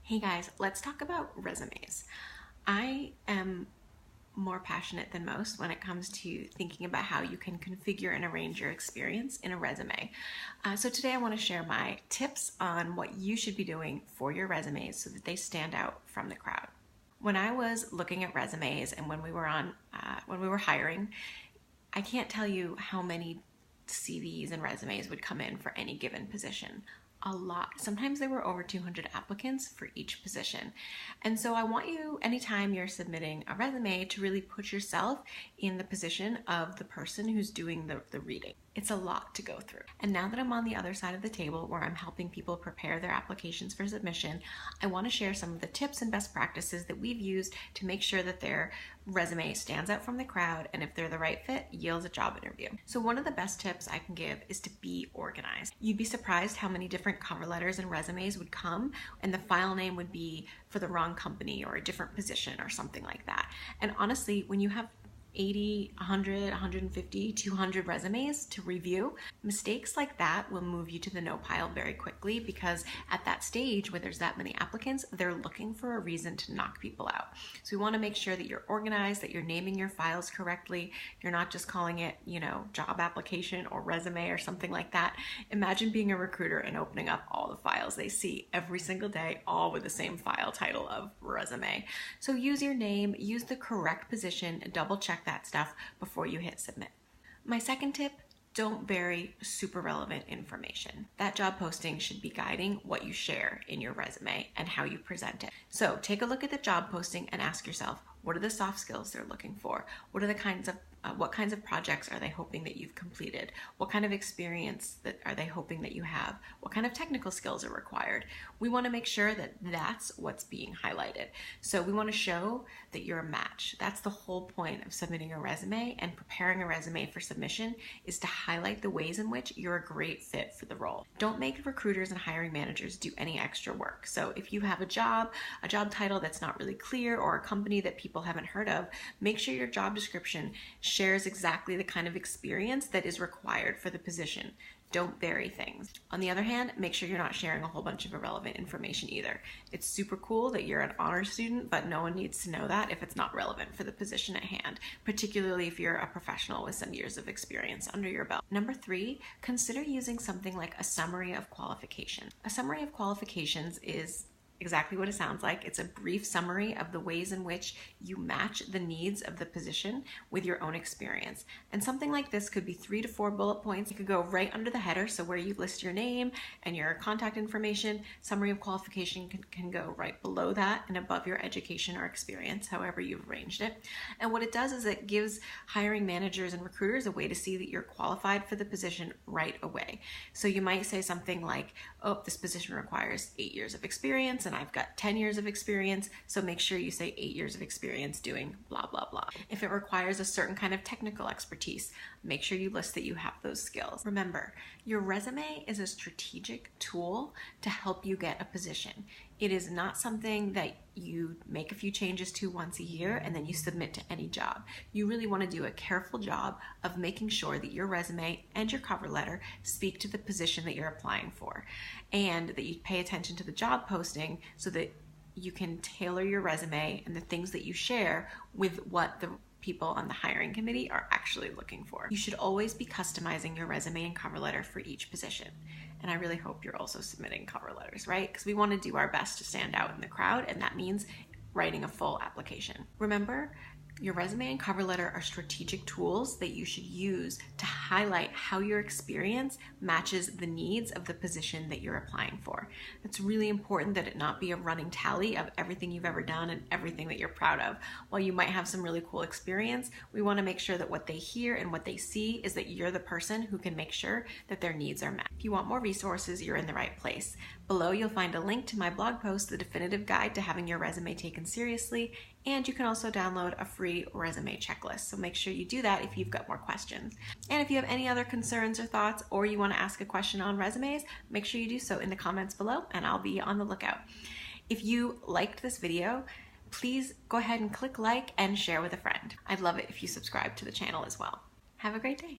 Hey guys, let's talk about resumes. I am more passionate than most when it comes to thinking about how you can configure and arrange your experience in a resume. So today I want to share my tips on what you should be doing for your resumes so that they stand out from the crowd. When I was looking at resumes and when we were hiring, I can't tell you how many CVs and resumes would come in for any given position. A lot. Sometimes there were over 200 applicants for each position. And so I want you, anytime you're submitting a resume, to really put yourself in the position of the person who's doing the reading. It's a lot to go through. And now that I'm on the other side of the table where I'm helping people prepare their applications for submission, I want to share some of the tips and best practices that we've used to make sure that their resume stands out from the crowd, and if they're the right fit, yields a job interview. So one of the best tips I can give is to be organized. You'd be surprised how many different cover letters and resumes would come, and the file name would be for the wrong company or a different position or something like that. And honestly, when you have 80, 100, 150, 200 resumes to review, mistakes like that will move you to the no pile very quickly, because at that stage where there's that many applicants, they're looking for a reason to knock people out. So we want to make sure that you're organized, that you're naming your files correctly. You're not just calling it, job application or resume or something like that. Imagine being a recruiter and opening up all the files they see every single day, all with the same file title of resume. So use your name, use the correct position, and double check that stuff before you hit submit. My second tip, don't bury super relevant information. That job posting should be guiding what you share in your resume and how you present it. So take a look at the job posting and ask yourself, what are the soft skills they're looking for? What kinds of projects are they hoping that you've completed? What kind of experience are they hoping that you have? What kind of technical skills are required? We want to make sure that that's what's being highlighted. So we want to show that you're a match. That's the whole point of submitting a resume and preparing a resume for submission, is to highlight the ways in which you're a great fit for the role. Don't make recruiters and hiring managers do any extra work. So if you have a job title that's not really clear, or a company that people haven't heard of, make sure your job description shares exactly the kind of experience that is required for the position. Don't bury things. On the other hand, make sure you're not sharing a whole bunch of irrelevant information either. It's super cool that you're an honor student, but no one needs to know that if it's not relevant for the position at hand, particularly if you're a professional with some years of experience under your belt. Number 3, consider using something like a summary of qualification. A summary of qualifications is exactly what it sounds like. It's a brief summary of the ways in which you match the needs of the position with your own experience. And something like this could be 3 to 4 bullet points. It could go right under the header, so where you list your name and your contact information. Summary of qualification can go right below that and above your education or experience, however you've arranged it. And what it does is it gives hiring managers and recruiters a way to see that you're qualified for the position right away. So you might say something like, oh, this position requires 8 years of experience, and I've got 10 years of experience, so make sure you say 8 years of experience doing blah, blah, blah. If it requires a certain kind of technical expertise, make sure you list that you have those skills. Remember, your resume is a strategic tool to help you get a position. It is not something that you make a few changes to once a year and then you submit to any job. You really want to do a careful job of making sure that your resume and your cover letter speak to the position that you're applying for, and that you pay attention to the job posting so that you can tailor your resume and the things that you share with what the people on the hiring committee are actually looking for. You should always be customizing your resume and cover letter for each position. And I really hope you're also submitting cover letters, right? Because we want to do our best to stand out in the crowd, and that means writing a full application. Remember, your resume and cover letter are strategic tools that you should use to highlight how your experience matches the needs of the position that you're applying for. It's really important that it not be a running tally of everything you've ever done and everything that you're proud of. While you might have some really cool experience, we want to make sure that what they hear and what they see is that you're the person who can make sure that their needs are met. If you want more resources, you're in the right place. Below, you'll find a link to my blog post, The Definitive Guide to Having Your Resume Taken Seriously, and you can also download a free resume checklist. So make sure you do that if you've got more questions. And if you have any other concerns or thoughts, or you want to ask a question on resumes, make sure you do so in the comments below, and I'll be on the lookout. If you liked this video, please go ahead and click like and share with a friend. I'd love it if you subscribe to the channel as well. Have a great day.